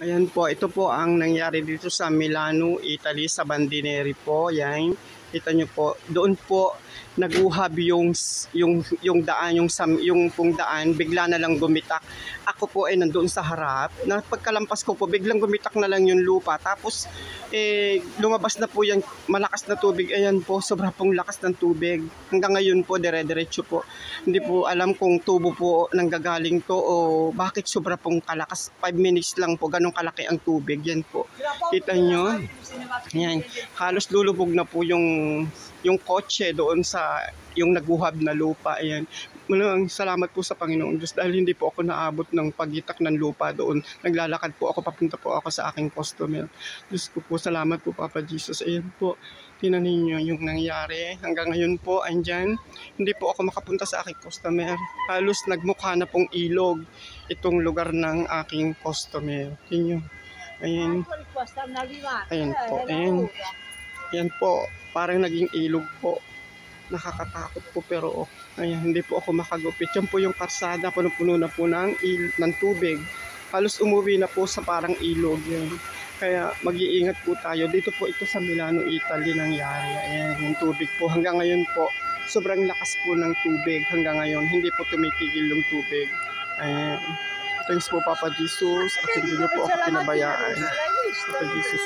Ayan po, ito po ang nangyari dito sa Milano, Italy, sa Bandineri po. Ayan, kita nyo po, doon po naguhab yung daan, yung pong daan, bigla na lang gumitak. Ako po ay nandoon sa harap. Na pagkalampas ko po, biglang gumitak na lang yung lupa. Tapos lumabas na po yung malakas na tubig. Ayan po, sobra pong lakas ng tubig. Hanggang ngayon po, dire-diretso po. Hindi po alam kung tubo po nanggagaling to o bakit sobra pong kalakas. 5 minutes lang po, ganun kalaki ang tubig. Yan po. Kita nyo? Yan. Halos lulubog na po yung kotse doon sa yung naguhab na lupa. Ayan. Maraming salamat po sa Panginoon Diyos dahil hindi po ako naabot ng pagitak ng lupa doon. Naglalakad po ako, papunta po ako sa aking customer. Diyos ko po, salamat po Papa Jesus. Ayan po, tinan ninyo yung nangyari. Hanggang ngayon po, andyan. Hindi po ako makapunta sa aking customer. Halos nagmukha na pong ilog itong lugar ng aking customer. Tingnan nyo. Ayan. Ayan po. Ayan po. Parang naging ilog po. Nakakatakot po pero ayan, hindi po ako makagupit. Yan po yung karsada, puno-puno na po ng tubig. Halos umuwi na po sa parang ilog yan. Kaya mag-iingat po tayo. Dito po ito sa Milano, Italy nangyari. Ayan, yung tubig po. Hanggang ngayon po, sobrang lakas po ng tubig. Hanggang ngayon, hindi po tumitigil yung tubig. Ayan. Thanks po Papa Jesus. At hindi niyo po ako pinabayaan. Papa Jesus.